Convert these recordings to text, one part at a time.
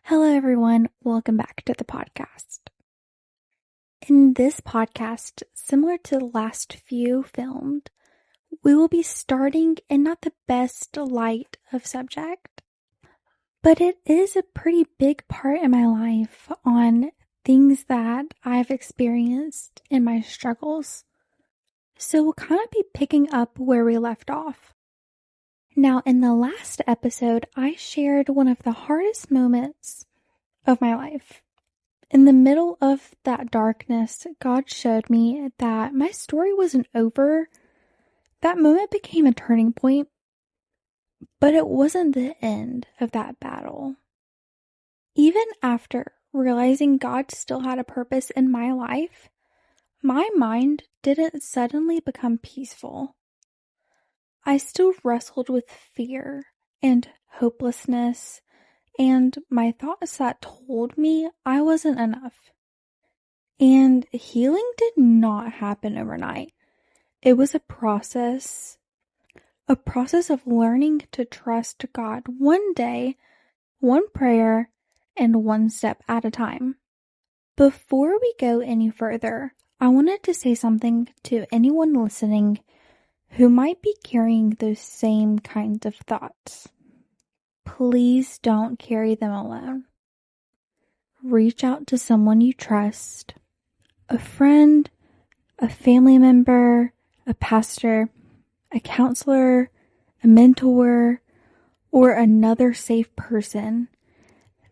Hello, everyone. Welcome back to the podcast. In this podcast, similar to the last few filmed, we will be starting in not the best light of subject, but it is a pretty big part in my life on things that I've experienced in my struggles. So we'll kind of be picking up where we left off. Now, in the last episode, I shared one of the hardest moments of my life. In the middle of that darkness, God showed me that my story wasn't over. That moment became a turning point, but it wasn't the end of that battle. Even after realizing God still had a purpose in my life, my mind didn't suddenly become peaceful. I still wrestled with fear and hopelessness and my thoughts that told me I wasn't enough. And healing did not happen overnight. It was a process of learning to trust God one day, one prayer, and one step at a time. Before we go any further, I wanted to say something to anyone listening who might be carrying those same kinds of thoughts. Please don't carry them alone. Reach out to someone you trust, a friend, a family member, a pastor, a counselor, a mentor, or another safe person.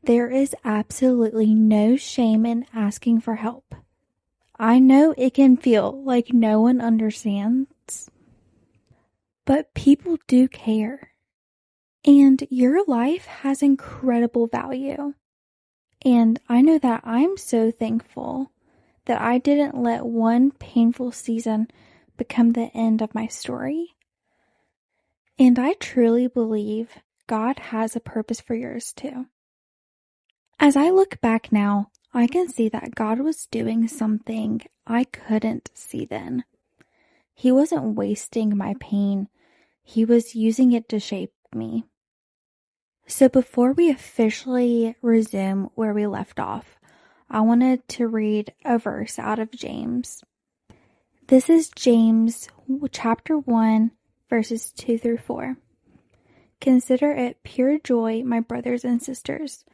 There is absolutely no shame in asking for help. I know it can feel like no one understands, but people do care. And your life has incredible value. And I know that I'm so thankful that I didn't let one painful season become the end of my story. And I truly believe God has a purpose for yours too. As I look back now, I can see that God was doing something I couldn't see then. He wasn't wasting my pain. He was using it to shape me. So before we officially resume where we left off, I wanted to read a verse out of James. This is James chapter 1, verses 2 through 4. Consider it pure joy, my brothers and sisters,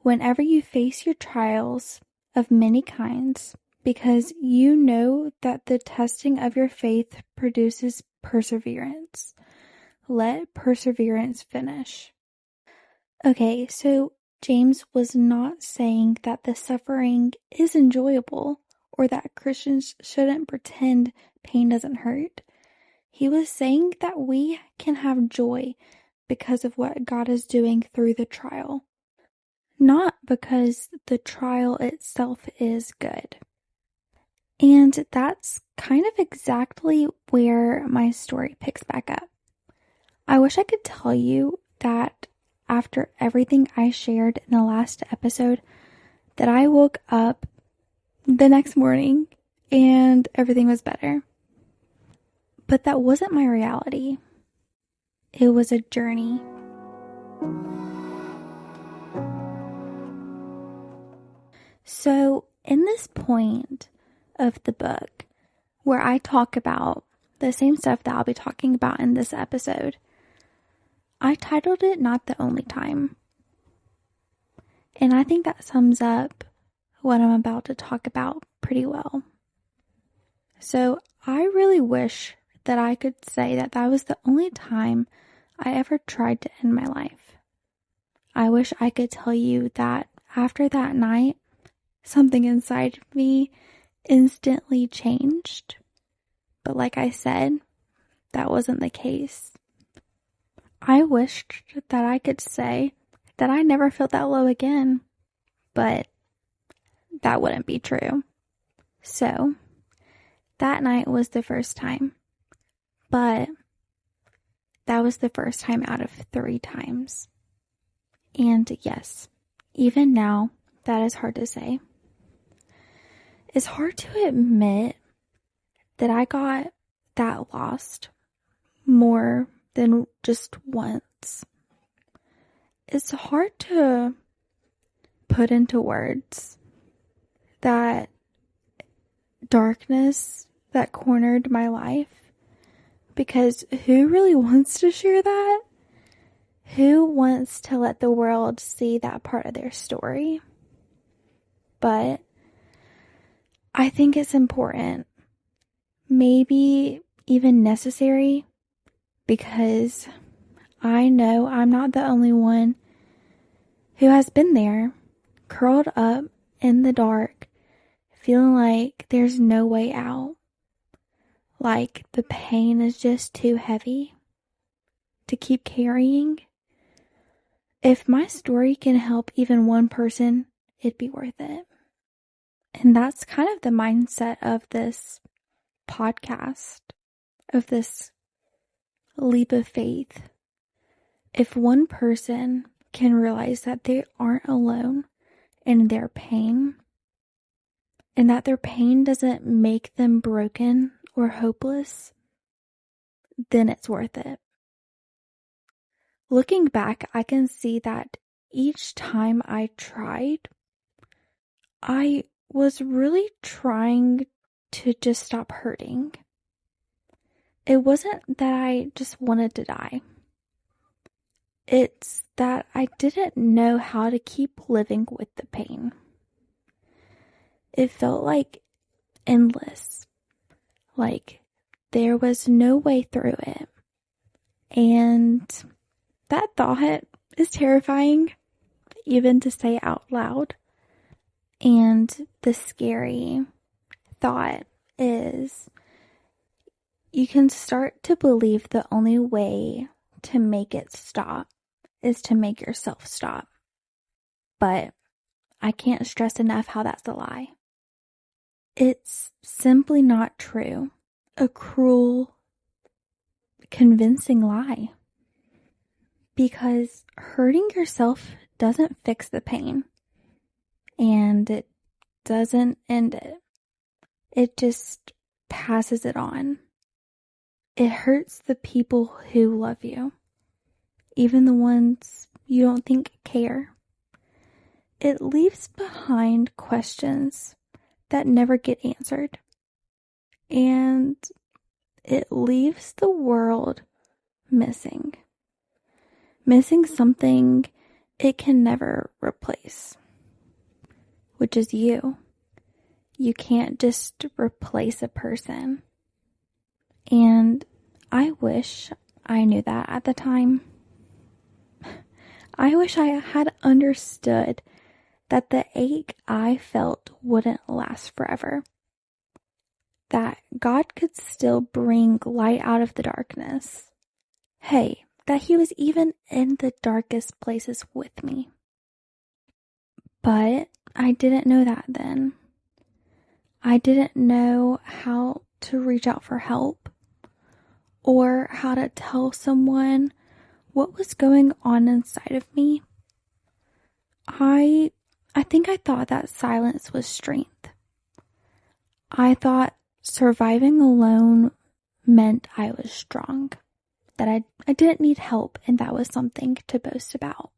whenever you face your trials of many kinds, because you know that the testing of your faith produces perseverance. Let perseverance finish. Okay, so James was not saying that the suffering is enjoyable or that Christians shouldn't pretend pain doesn't hurt. He was saying that we can have joy because of what God is doing through the trial, not because the trial itself is good. And that's kind of exactly where my story picks back up. I wish I could tell you that after everything I shared in the last episode, that I woke up the next morning and everything was better. But that wasn't my reality. It was a journey. So, in this point of the book, where I talk about the same stuff that I'll be talking about in this episode, I titled it Not the Only Time. And I think that sums up what I'm about to talk about pretty well. So I really wish that I could say that that was the only time I ever tried to end my life. I wish I could tell you that after that night, something inside me instantly changed. But like I said, that wasn't the case. I wished that I could say that I never felt that low again, but that wouldn't be true. So, that night was the first time, but that was the first time out of 3 times. And yes, even now, that is hard to say. It's hard to admit that I got that lost more than just once. It's hard to put into words that darkness that cornered my life, because who really wants to share that? Who wants to let the world see that part of their story? But I think it's important, maybe even necessary, because I know I'm not the only one who has been there, curled up in the dark, feeling like there's no way out, like the pain is just too heavy to keep carrying. If my story can help even one person, it'd be worth it. And that's kind of the mindset of this podcast, of this leap of faith. If one person can realize that they aren't alone in their pain, and that their pain doesn't make them broken or hopeless, then it's worth it. Looking back, I can see that each time I tried, I was really trying to just stop hurting. It wasn't that I just wanted to die. It's that I didn't know how to keep living with the pain. It felt like endless, like there was no way through it. And that thought is terrifying, even to say out loud. And the scary thought is you can start to believe the only way to make it stop is to make yourself stop. But I can't stress enough how that's a lie. It's simply not true. A cruel, convincing lie. Because hurting yourself doesn't fix the pain. And it doesn't end it. It just passes it on. It hurts the people who love you, even the ones you don't think care. It leaves behind questions that never get answered. And it leaves the world missing something it can never replace, which is you. You can't just replace a person. And I wish I knew that at the time. I wish I had understood that the ache I felt wouldn't last forever. That God could still bring light out of the darkness. Hey, that He was even in the darkest places with me. But I didn't know that then. I didn't know how to reach out for help or how to tell someone what was going on inside of me. I think I thought that silence was strength. I thought surviving alone meant I was strong, that I didn't need help, and that was something to boast about.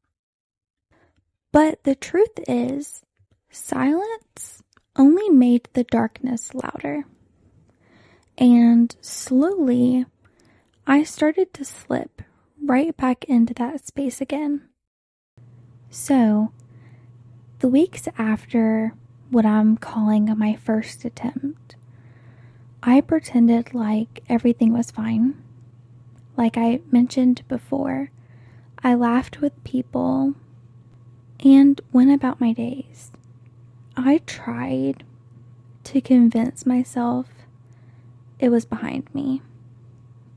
But the truth is, silence only made the darkness louder. And slowly, I started to slip right back into that space again. So, the weeks after what I'm calling my first attempt, I pretended like everything was fine. Like I mentioned before, I laughed with people and went about my days. I tried to convince myself it was behind me.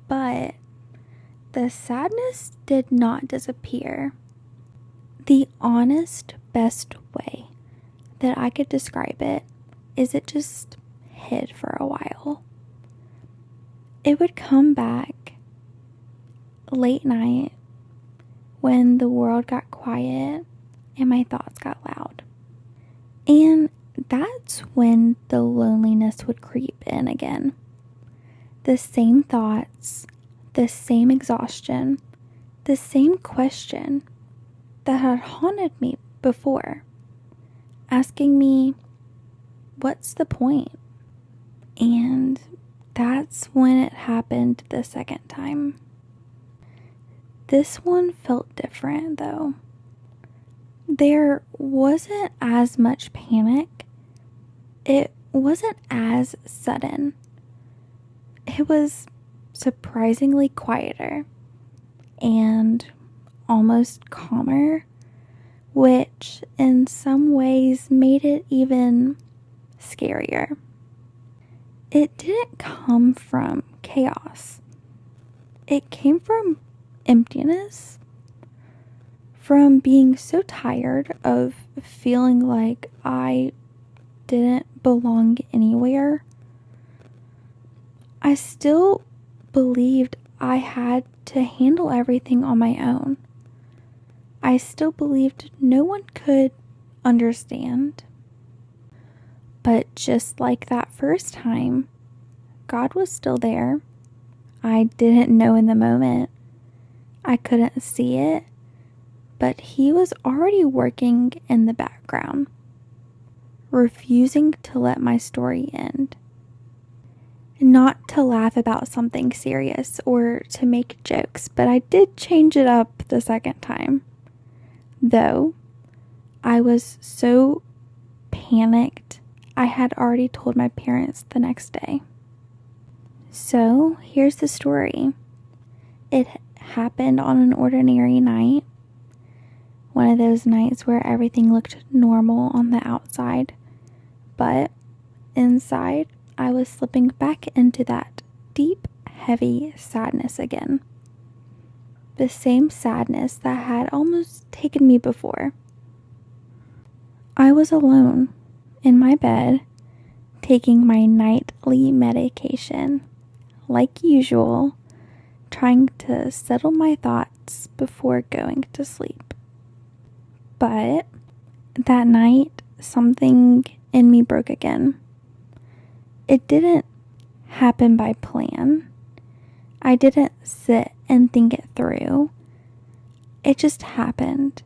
But the sadness did not disappear. The honest, best way that I could describe it is it just hid for a while. It would come back late night when the world got quiet and my thoughts got loud. And that's when the loneliness would creep in again. The same thoughts, the same exhaustion, the same question that had haunted me before. asking me, what's the point? And that's when it happened the second time. This one felt different though. There wasn't as much panic. It wasn't as sudden. It was surprisingly quieter and almost calmer, which in some ways made it even scarier. It didn't come from chaos. It came from emptiness, from being so tired of feeling like I didn't belong anywhere. I still believed I had to handle everything on my own. I still believed no one could understand. But just like that first time, God was still there. I didn't know in the moment. I couldn't see it, but He was already working in the background, refusing to let my story end. Not to laugh about something serious or to make jokes, but I did change it up the second time. Though I was so panicked, I had already told my parents the next day. So here's the story. It happened on an ordinary night. One of those nights where everything looked normal on the outside, but inside I was slipping back into that deep, heavy sadness again. The same sadness that had almost taken me before. I was alone in my bed, taking my nightly medication, like usual, trying to settle my thoughts before going to sleep. But that night, something in me broke again. It didn't happen by plan. I didn't sit and think it through. It just happened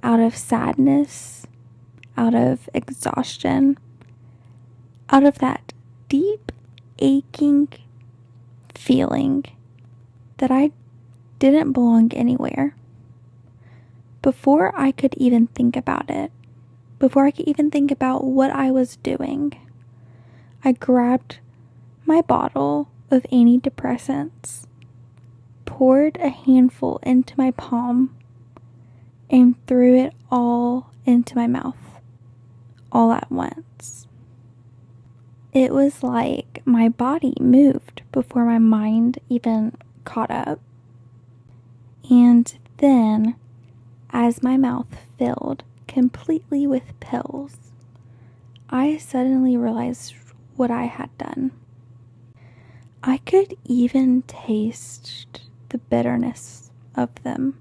out of sadness, out of exhaustion, out of that deep, aching feeling that I didn't belong anywhere. Before I could even think about it, before I could even think about what I was doing, I grabbed my bottle of antidepressants, poured a handful into my palm, and threw it all into my mouth, all at once. It was like my body moved before my mind even caught up. And then, as my mouth filled completely with pills, I suddenly realized what I had done. I could even taste the bitterness of them.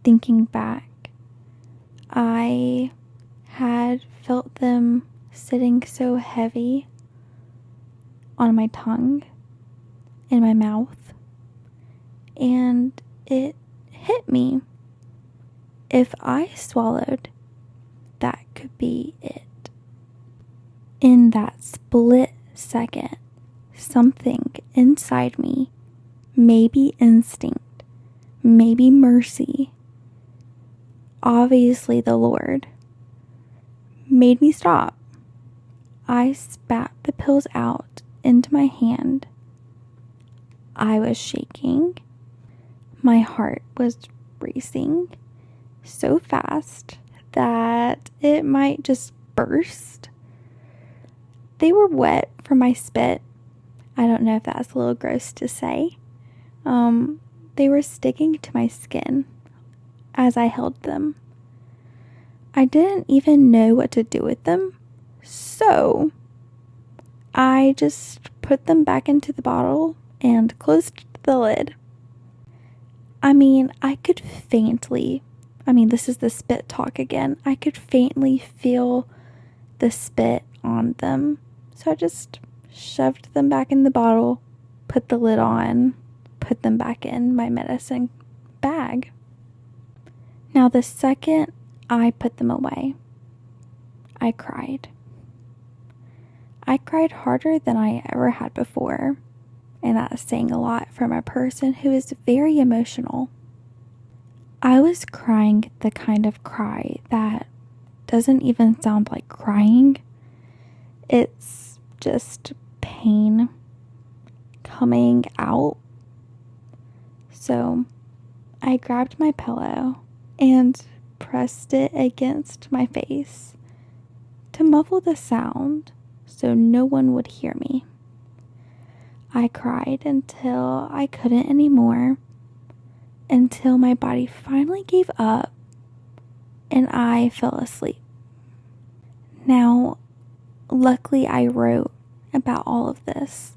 Thinking back, I had felt them sitting so heavy on my tongue, in my mouth, and it hit me. If I swallowed, that could be it. In that split second, something inside me, maybe instinct, maybe mercy, obviously the Lord, made me stop. I spat the pills out into my hand. I was shaking. My heart was racing so fast that it might just burst. They were wet from my spit. I don't know if that's a little gross to say. They were sticking to my skin as I held them. I didn't even know what to do with them, so I just put them back into the bottle and closed the lid. I could faintly, this is the spit talk again, I could faintly feel the spit on them. So I just shoved them back in the bottle, put the lid on, put them back in my medicine bag. Now, the second I put them away. I cried. I cried harder than I ever had before, and that is saying a lot from a person who is very emotional. I was crying the kind of cry that doesn't even sound like crying. It's just pain coming out. So I grabbed my pillow and pressed it against my face to muffle the sound so no one would hear me. I cried until I couldn't anymore, until my body finally gave up and I fell asleep. Now, luckily I wrote about all of this,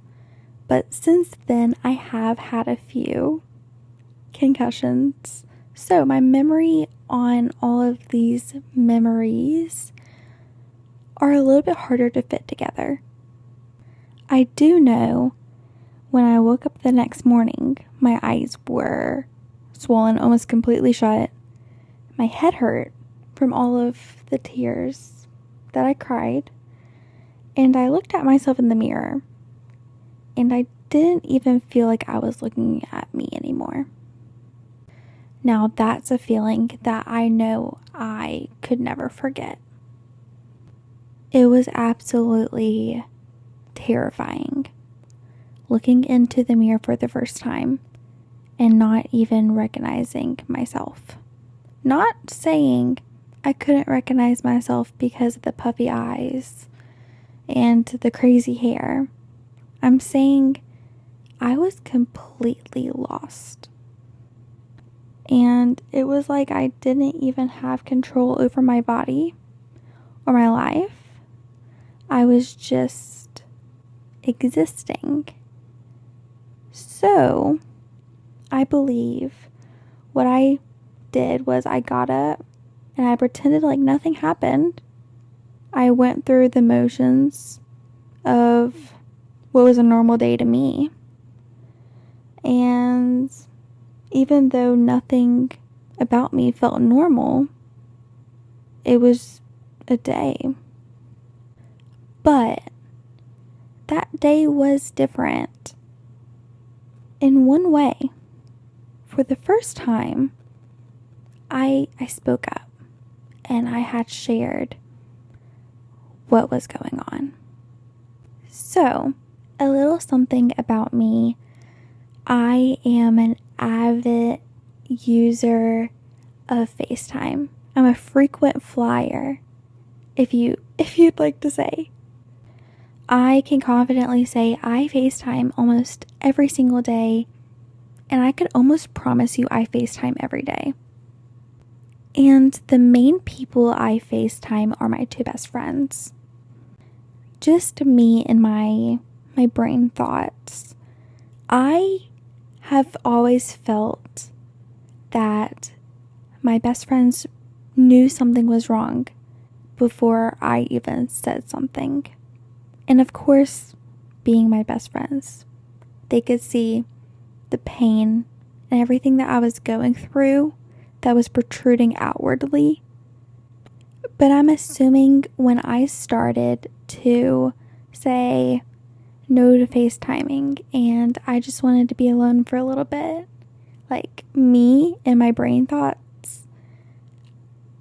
but since then I have had a few concussions, so my memory on all of these memories are a little bit harder to fit together. I do know when I woke up the next morning, my eyes were swollen almost completely shut. My head hurt from all of the tears that I cried, and I looked at myself in the mirror, and I didn't even feel like I was looking at me anymore. Now that's a feeling that I know I could never forget. It was absolutely terrifying looking into the mirror for the first time and not even recognizing myself. Not saying I couldn't recognize myself because of the puffy eyes and the crazy hair. I'm saying I was completely lost. And it was like I didn't even have control over my body or my life. I was just existing. So, I believe what I did was I got up and I pretended like nothing happened. I went through the motions of what was a normal day to me. And even though nothing about me felt normal, it was a day. But that day was different in one way. For the first time, I spoke up and I had shared what was going on. So, a little something about me. I am an avid user of FaceTime. I'm a frequent flyer, if you'd like to say. I can confidently say I FaceTime almost every single day, and I could almost promise you I FaceTime every day. And the main people I FaceTime are my two best friends. Just me and my brain thoughts. I have always felt that my best friends knew something was wrong before I even said something. And of course, being my best friends, they could see the pain and everything that I was going through that was protruding outwardly. But I'm assuming when I started to say no to FaceTiming and I just wanted to be alone for a little bit, like me and my brain thoughts,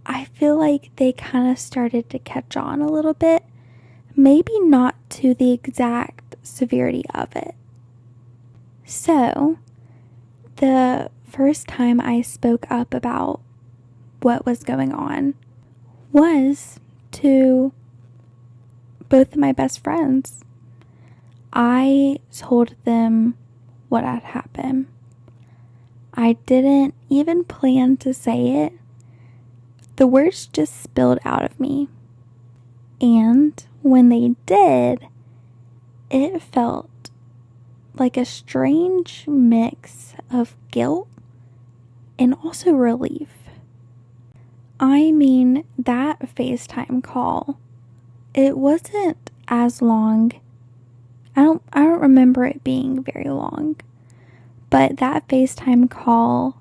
I feel like they kind of started to catch on a little bit. Maybe not to the exact severity of it. So, the first time I spoke up about what was going on was to both of my best friends. I told them what had happened. I didn't even plan to say it. The words just spilled out of me. And when they did, it felt like a strange mix of guilt and also relief. I mean, that FaceTime call, it wasn't as long. I don't remember it being very long. But that FaceTime call,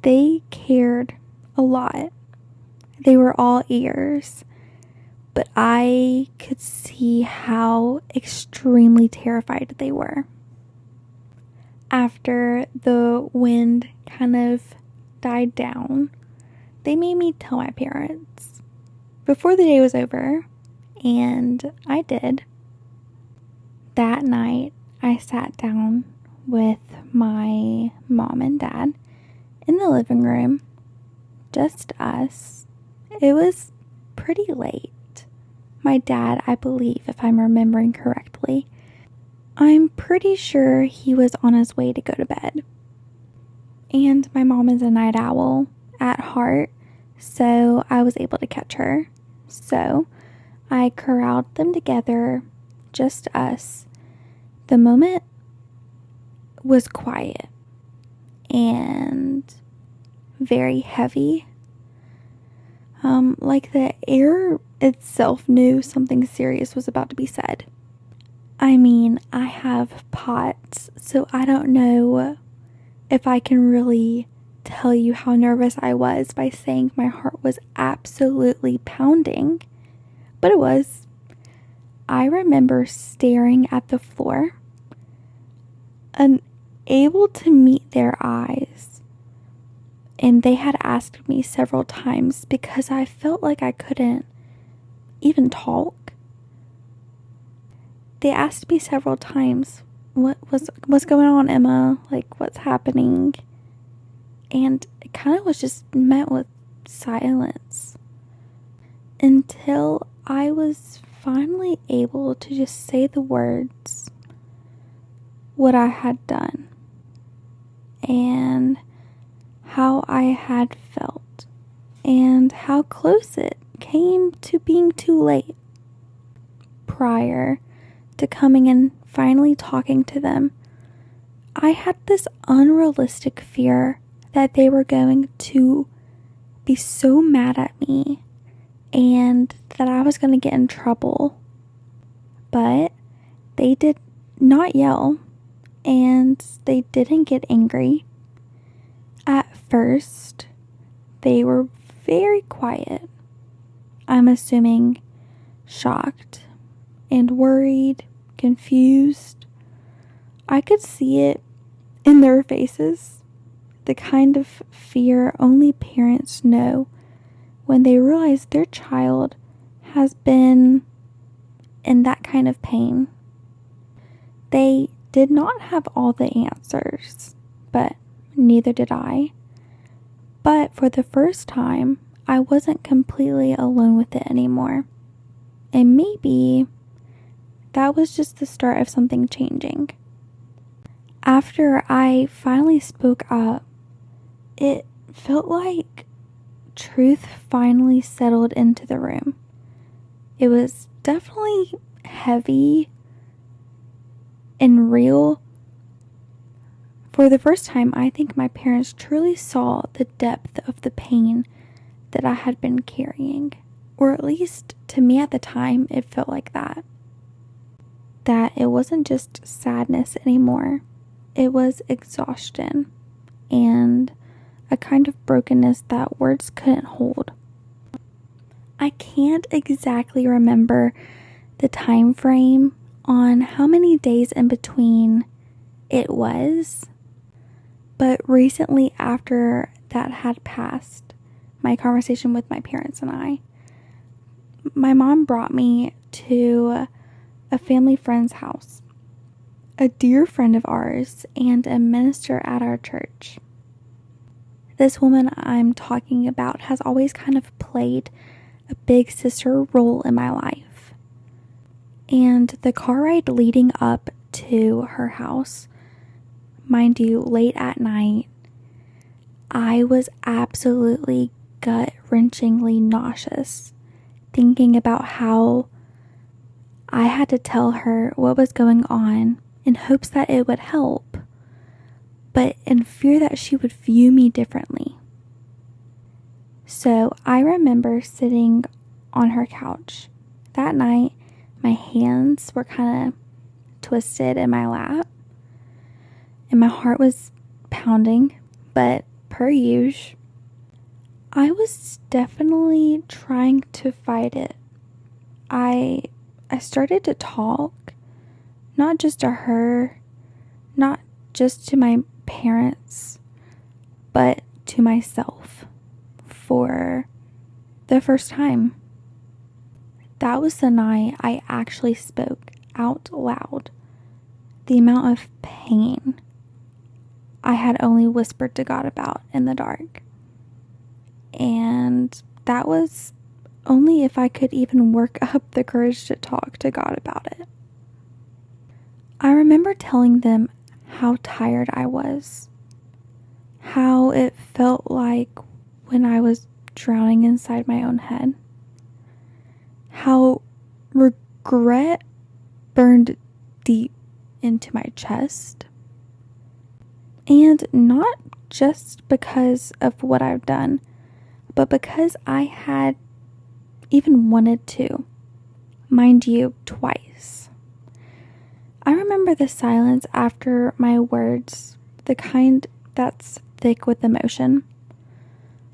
they cared a lot. They were all ears, but I could see how extremely terrified they were. After the wind kind of died down, they made me tell my parents before the day was over, and I did. That night, I sat down with my mom and dad in the living room, just us. It was pretty late. My dad, I believe, if I'm remembering correctly, I'm pretty sure he was on his way to go to bed. And my mom is a night owl at heart, so I was able to catch her. So I corralled them together, just us. The moment was quiet and very heavy. Like the air itself knew something serious was about to be said. I mean, I have POTS, so I don't know if I can really tell you how nervous I was by saying my heart was absolutely pounding, but it was. I remember staring at the floor, unable to meet their eyes, and they had asked me several times because I felt like I couldn't even talk. They asked me several times, what's going on, Emma? Like, what's happening? And it kind of was just met with silence until I was finally able to just say the words, what I had done, and how I had felt, and how close it came to being too late. Prior to coming and finally talking to them, I had this unrealistic fear that they were going to be so mad at me and that I was going to get in trouble. But they did not yell and they didn't get angry. At first, they were very quiet. I'm assuming shocked and worried, confused. I could see it in their faces, the kind of fear only parents know when they realize their child has been in that kind of pain. They did not have all the answers, but neither did I. But for the first time, I wasn't completely alone with it anymore. And maybe that was just the start of something changing. After I finally spoke up, it felt like truth finally settled into the room. It was definitely heavy and real. For the first time, I think my parents truly saw the depth of the pain that I had been carrying. Or at least to me at the time, it felt like that. That it wasn't just sadness anymore. It was exhaustion and a kind of brokenness that words couldn't hold. I can't exactly remember the time frame on how many days in between it was, but recently after that had passed, my conversation with my parents and I, my mom brought me to a family friend's house, a dear friend of ours and a minister at our church. This woman I'm talking about has always kind of played a big sister role in my life. And the car ride leading up to her house, mind you, late at night, I was absolutely gut-wrenchingly nauseous, thinking about how I had to tell her what was going on in hopes that it would help, but in fear that she would view me differently. So I remember sitting on her couch. That night, my hands were kind of twisted in my lap, and my heart was pounding, but per usual, I was definitely trying to fight it. I started to talk, not just to her, not just to my parents, but to myself for the first time. That was the night I actually spoke out loud the amount of pain I had only whispered to God about in the dark. And that was only if I could even work up the courage to talk to God about it. I remember telling them how tired I was, how it felt like when I was drowning inside my own head, how regret burned deep into my chest. And not just because of what I've done, but because I had even wanted to. Mind you, twice. I remember the silence after my words, the kind that's thick with emotion.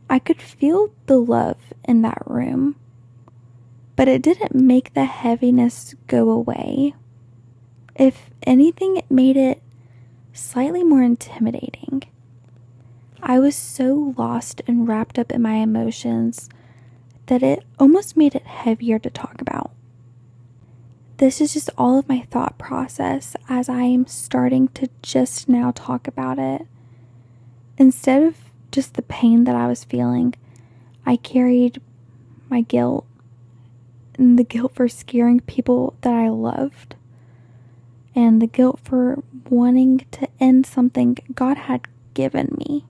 I could feel the love in that room, but it didn't make the heaviness go away. If anything, it made it slightly more intimidating. I was so lost and wrapped up in my emotions that it almost made it heavier to talk about. This is just all of my thought process as I am starting to just now talk about it. Instead of just the pain that I was feeling, I carried my guilt, and the guilt for scaring people that I loved, and the guilt for wanting to end something God had given me.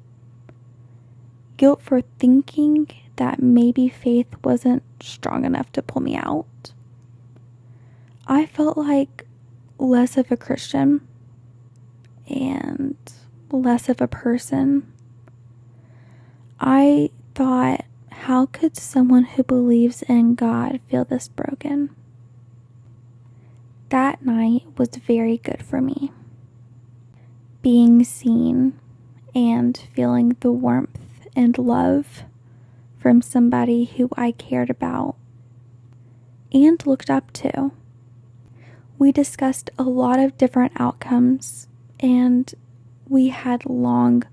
Guilt for thinking that maybe faith wasn't strong enough to pull me out. I felt like less of a Christian and less of a person. I thought, how could someone who believes in God feel this broken? That night was very good for me. Being seen and feeling the warmth and love from somebody who I cared about and looked up to. We discussed a lot of different outcomes, and we had long,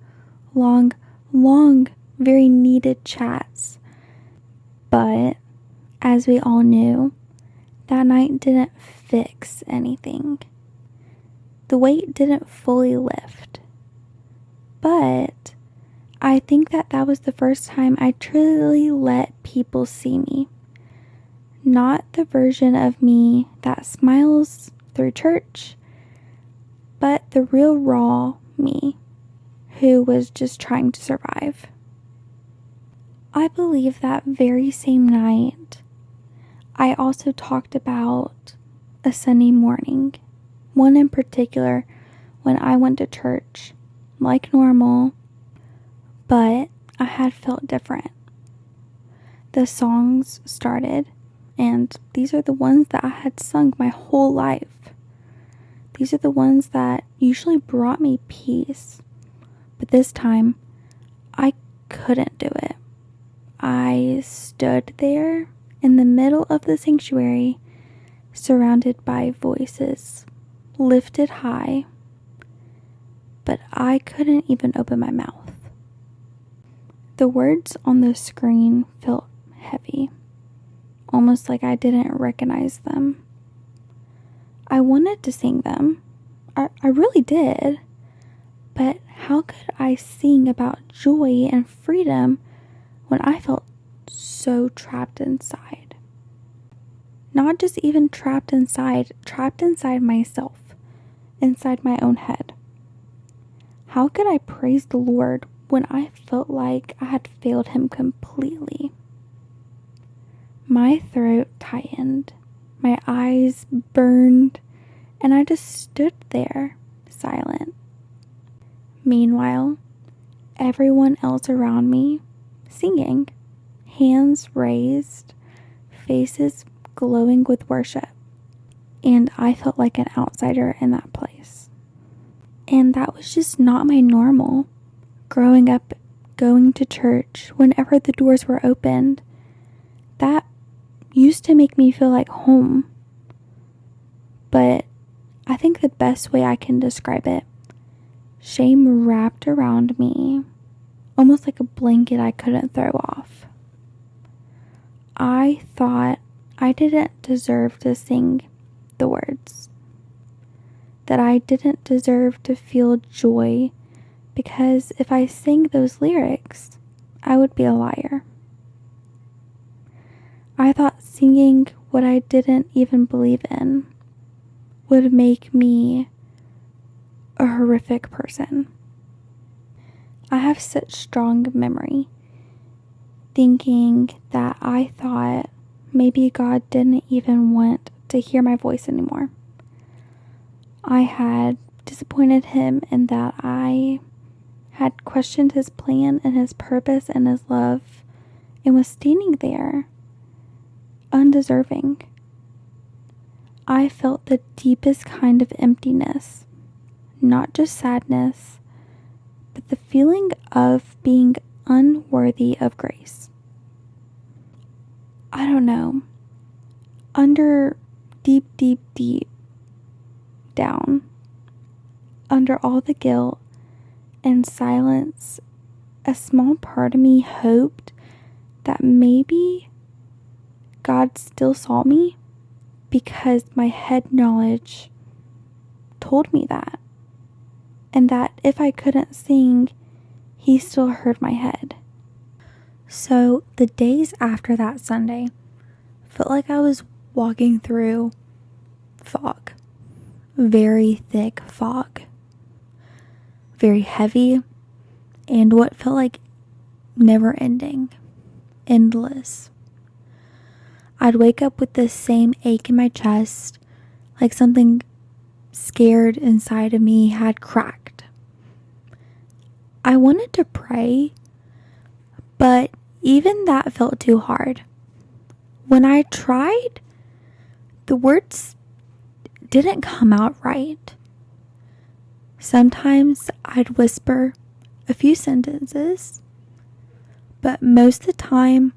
very needed chats. But as we all knew, that night didn't fix anything. The weight didn't fully lift. But I think that was the first time I truly let people see me. Not the version of me that smiles through church, but the real raw me who was just trying to survive. I believe that very same night, I also talked about a Sunday morning, one in particular when I went to church like normal, but I had felt different. The songs started, and these are the ones that I had sung my whole life. These are the ones that usually brought me peace, but this time I couldn't do it. I stood there in the middle of the sanctuary, surrounded by voices, lifted high, but I couldn't even open my mouth. The words on the screen felt heavy, almost like I didn't recognize them. I wanted to sing them. I really did. But how could I sing about joy and freedom when I felt so trapped inside? Not just even trapped inside myself, inside my own head. How could I praise the Lord when I felt like I had failed Him completely? My throat tightened, my eyes burned, and I just stood there, silent. Meanwhile, everyone else around me, singing, hands raised, faces glowing with worship, and I felt like an outsider in that place. And that was just not my normal. Growing up going to church whenever the doors were opened. That used to make me feel like home. But I think the best way I can describe it, shame wrapped around me, almost like a blanket I couldn't throw off. I thought I didn't deserve to sing the words, that I didn't deserve to feel joy, because if I sang those lyrics, I would be a liar. I thought singing what I didn't even believe in would make me a horrific person. I have such strong memory thinking that I thought maybe God didn't even want to hear my voice anymore. I had disappointed him in that I had questioned his plan and his purpose and his love, and was standing there undeserving. I felt the deepest kind of emptiness, not just sadness, but the feeling of being unworthy of grace. I don't know. Under deep down, under all the guilt and silence, a small part of me hoped that maybe God still saw me, because my head knowledge told me that, and that if I couldn't sing, he still heard my head. So the days after that Sunday felt like I was walking through fog, very thick fog, very heavy, and what felt like never ending, endless. I'd wake up with this same ache in my chest, like something scared inside of me had cracked. I wanted to pray, but even that felt too hard. When I tried, the words didn't come out right. Sometimes I'd whisper a few sentences, but most of the time,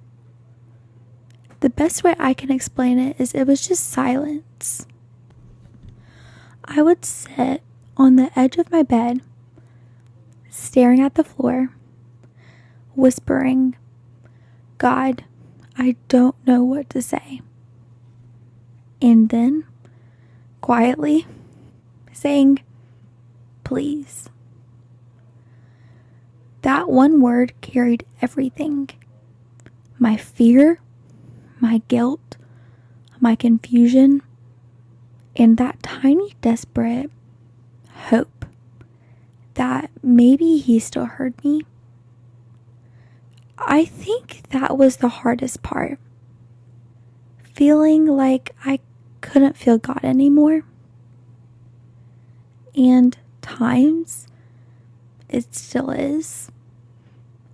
the best way I can explain it is it was just silence. I would sit on the edge of my bed, staring at the floor, whispering, "God, I don't know what to say." And then, quietly, saying, "Please." That one word carried everything. My fear, my guilt, my confusion, and that tiny desperate hope that maybe he still heard me. I think that was the hardest part. Feeling like I couldn't feel God anymore. And times, it still is,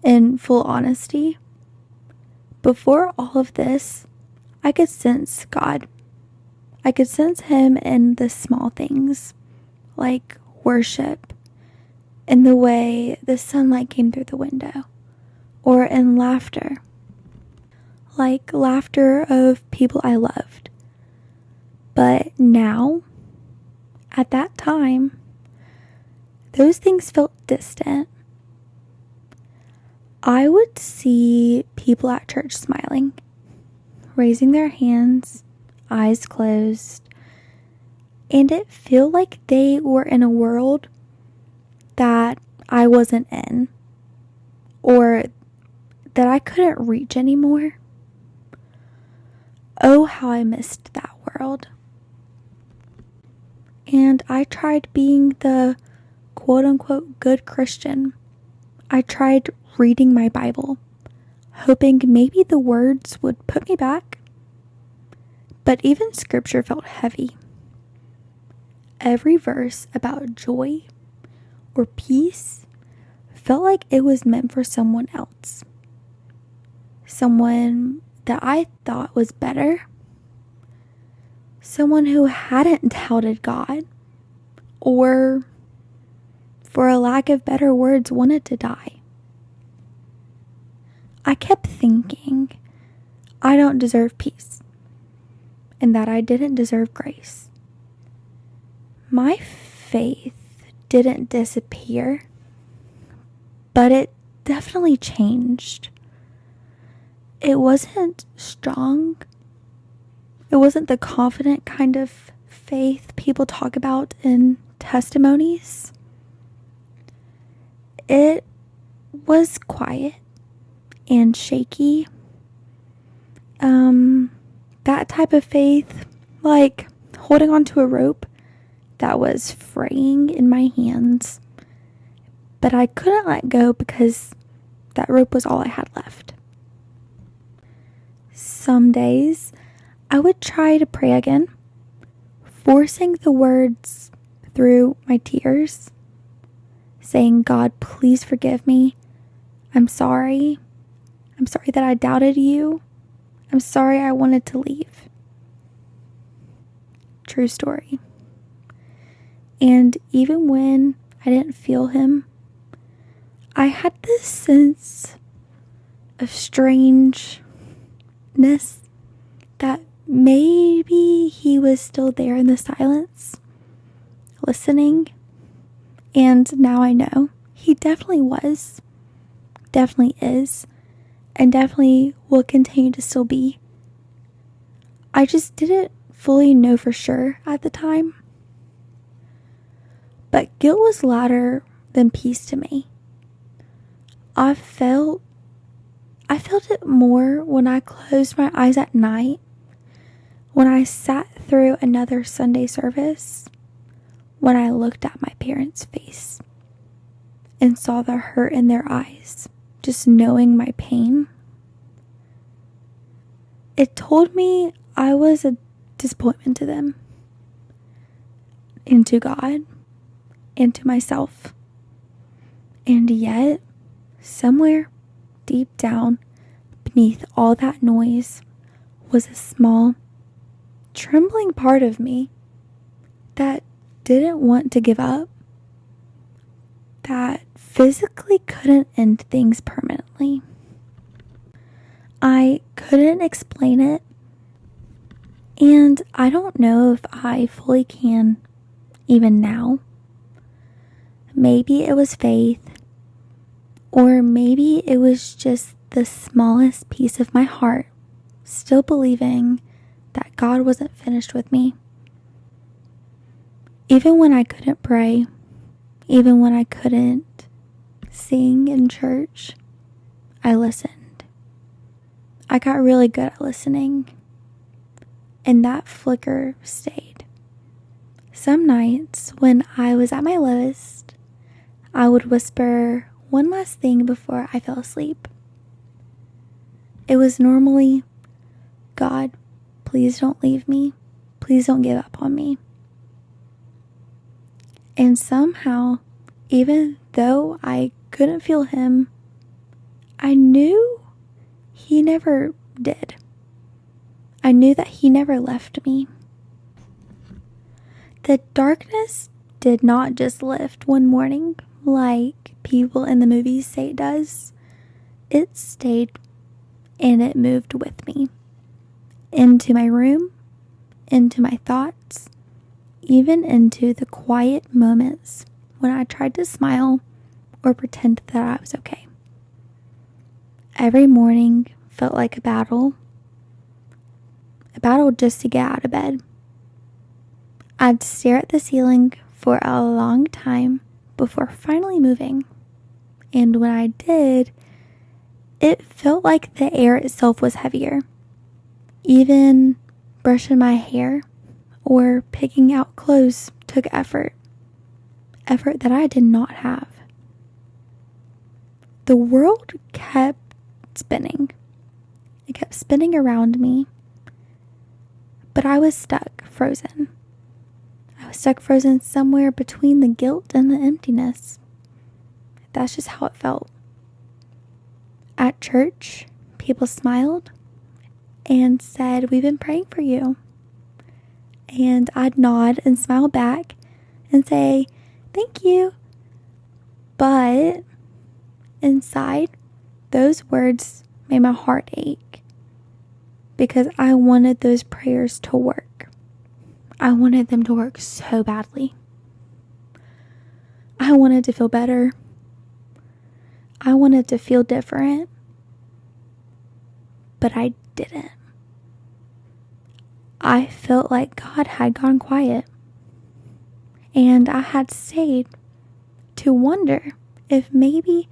in full honesty. Before all of this, I could sense God. I could sense him in the small things, like worship, in the way the sunlight came through the window, or in laughter, like laughter of people I loved. But now, at that time, those things felt distant. I would see people at church smiling, raising their hands, eyes closed, and it felt like they were in a world that I wasn't in, or that I couldn't reach anymore. Oh, how I missed that world. And I tried being the quote-unquote good Christian. I tried reading my Bible, hoping maybe the words would put me back. But even scripture felt heavy. Every verse about joy or peace felt like it was meant for someone else. Someone that I thought was better. Someone who hadn't doubted God, or, for a lack of better words, wanted to die. I kept thinking I don't deserve peace and that I didn't deserve grace. My faith didn't disappear, but it definitely changed. It wasn't strong. It wasn't the confident kind of faith people talk about in testimonies. It was quiet and shaky. That type of faith, like holding onto a rope that was fraying in my hands, but I couldn't let go because that rope was all I had left. Some days I would try to pray again, forcing the words through my tears, saying, God, please forgive me. I'm sorry. I'm sorry that I doubted you. I'm sorry I wanted to leave. True story. And even when I didn't feel him, I had this sense of strangeness that maybe he was still there in the silence, listening. And now I know he definitely was, definitely is, and definitely will continue to still be. I just didn't fully know for sure at the time. But guilt was louder than peace to me. I felt it more when I closed my eyes at night, when I sat through another Sunday service, when I looked at my parents' face and saw the hurt in their eyes, just knowing my pain. It told me I was a disappointment to them, and to God, and to myself. And yet, somewhere deep down beneath all that noise was a small, trembling part of me that didn't want to give up, that physically couldn't end things permanently. I couldn't explain it, and I don't know if I fully can even now. Maybe it was faith, or maybe it was just the smallest piece of my heart still believing that God wasn't finished with me. Even when I couldn't pray, even when I couldn't sing in church, I listened. I got really good at listening, and that flicker stayed. Some nights when I was at my lowest, I would whisper one last thing before I fell asleep. It was normally, God, please don't leave me. Please don't give up on me. And somehow, even though I couldn't feel him, I knew he never did. I knew that he never left me. The darkness did not just lift one morning like people in the movies say it does. It stayed and it moved with me. Into my room, into my thoughts, even into the quiet moments when I tried to smile or pretend that I was okay. Every morning felt like a battle just to get out of bed. I'd stare at the ceiling for a long time before finally moving. And when I did, it felt like the air itself was heavier. Even brushing my hair or picking out clothes took effort that I did not have. The world kept spinning. It kept spinning around me, but I was stuck, frozen. I was stuck frozen somewhere between the guilt and the emptiness. That's just how it felt. At church, people smiled and said, "We've been praying for you." And I'd nod and smile back and say, "Thank you." But inside, those words made my heart ache because I wanted those prayers to work. I wanted them to work so badly. I wanted to feel better. I wanted to feel different. But I didn't. I felt like God had gone quiet. And I had stayed to wonder if maybe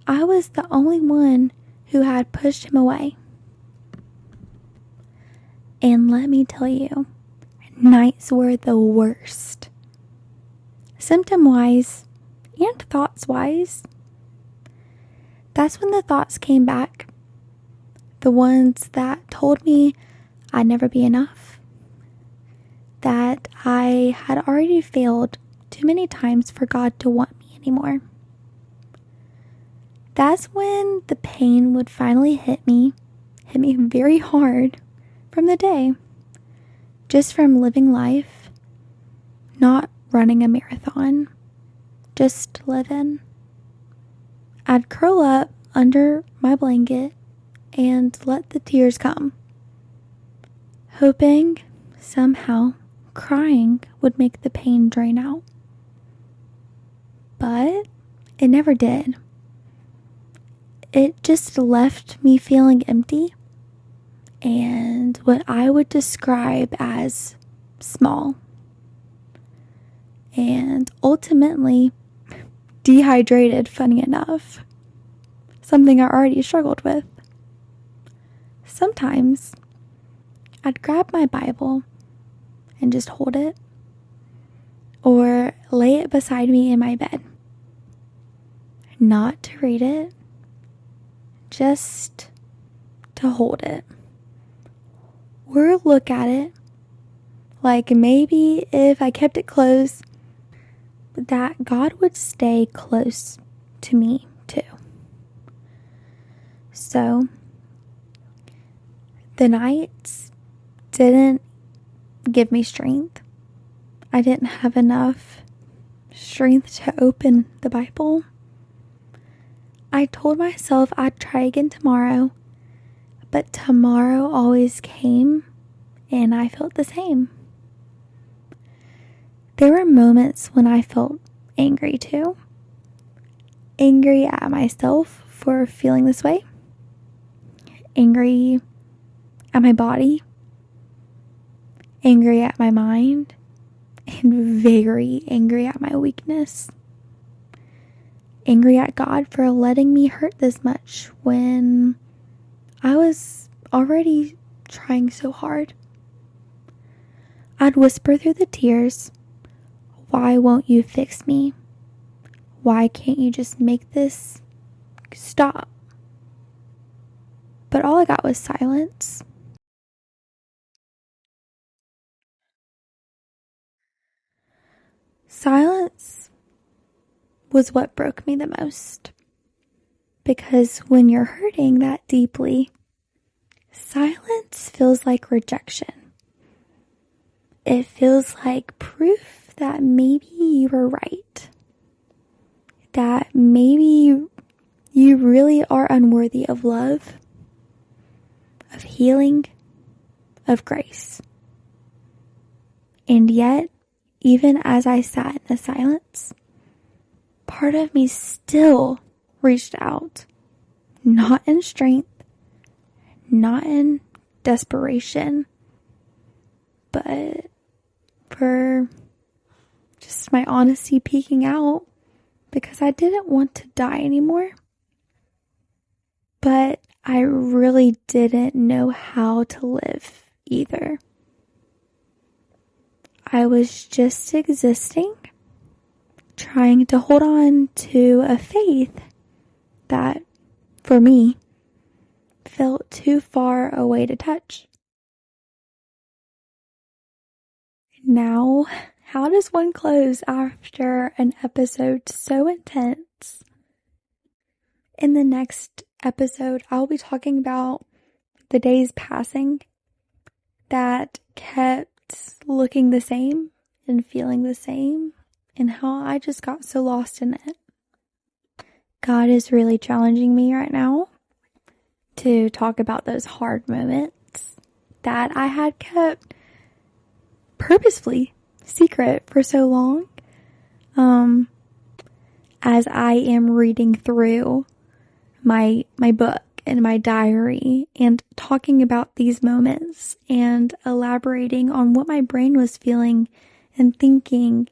I was the only one who had pushed him away. And let me tell you, nights were the worst. Symptom-wise and thoughts-wise. That's when the thoughts came back. The ones that told me I'd never be enough. That I had already failed too many times for God to want me anymore. That's when the pain would finally hit me very hard from the day. Just from living life, not running a marathon, just living. I'd curl up under my blanket and let the tears come, hoping somehow crying would make the pain drain out. But it never did. It just left me feeling empty and what I would describe as small. And ultimately dehydrated, funny enough. Something I already struggled with. Sometimes I'd grab my Bible and just hold it, or lay it beside me in my bed. Not to read it, just to hold it. Or look at it, like maybe if I kept it close, that God would stay close to me too. So, the nights didn't give me strength. I didn't have enough strength to open the Bible. I told myself I'd try again tomorrow, but tomorrow always came and I felt the same. There were moments when I felt angry too. Angry at myself for feeling this way. Angry at my body. Angry at my mind. And very angry at my weakness. Angry at God for letting me hurt this much when I was already trying so hard. I'd whisper through the tears, "Why won't you fix me? Why can't you just make this stop?" But all I got was silence. Silence was what broke me the most. Because when you're hurting that deeply, silence feels like rejection. It feels like proof that maybe you were right. That maybe you really are unworthy of love, of healing, of grace. And yet, even as I sat in the silence, part of me still reached out, not in strength, not in desperation, but for just my honesty peeking out, because I didn't want to die anymore. But I really didn't know how to live either. I was just existing, trying to hold on to a faith that, for me, felt too far away to touch. Now, how does one close after an episode so intense? In the next episode, I'll be talking about the days passing that kept looking the same and feeling the same, and how I just got so lost in it. God is really challenging me right now, to talk about those hard moments that I had kept purposefully secret for so long. As I am reading through my book and my diary and talking about these moments and elaborating on what my brain was feeling and thinking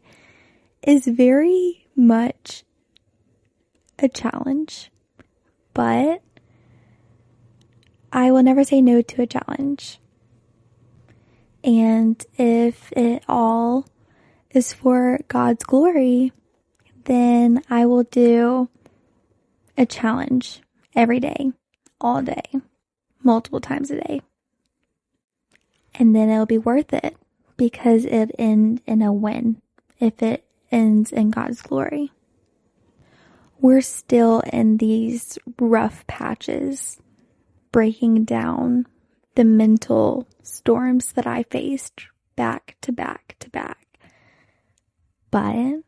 is very much a challenge, but I will never say no to a challenge. And if it all is for God's glory, then I will do a challenge every day, all day, multiple times a day. And then it'll be worth it because it ends in a win if it ends in God's glory. We're still in these rough patches, breaking down the mental storms that I faced back to back to back. But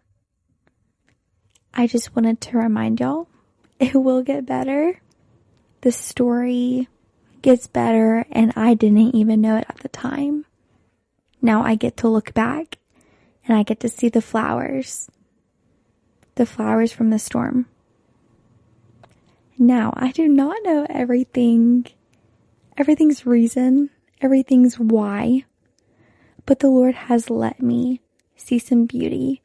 I just wanted to remind y'all, it will get better. The story gets better, and I didn't even know it at the time. Now I get to look back, and I get to see the flowers from the storm. Now, I do not know everything's reason, everything's why, but the Lord has let me see some beauty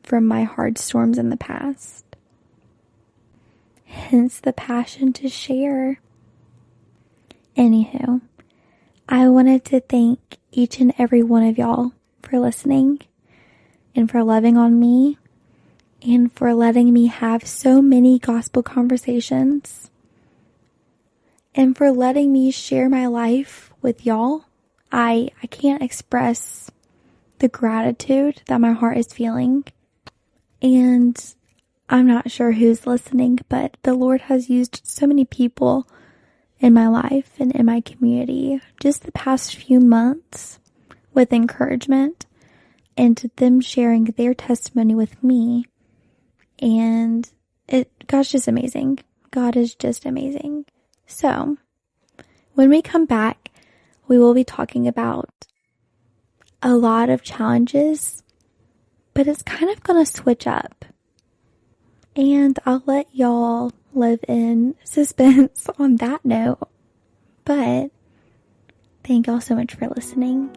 from my hard storms in the past. Hence the passion to share. Anywho, I wanted to thank each and every one of y'all for listening and for loving on me and for letting me have so many gospel conversations and for letting me share my life with y'all. I can't express the gratitude that my heart is feeling. And I'm not sure who's listening, but the Lord has used so many people in my life and in my community just the past few months with encouragement and them sharing their testimony with me. And God's just amazing. God is just amazing. So when we come back, we will be talking about a lot of challenges, but it's kind of going to switch up. And I'll let y'all live in suspense on that note. But thank y'all so much for listening.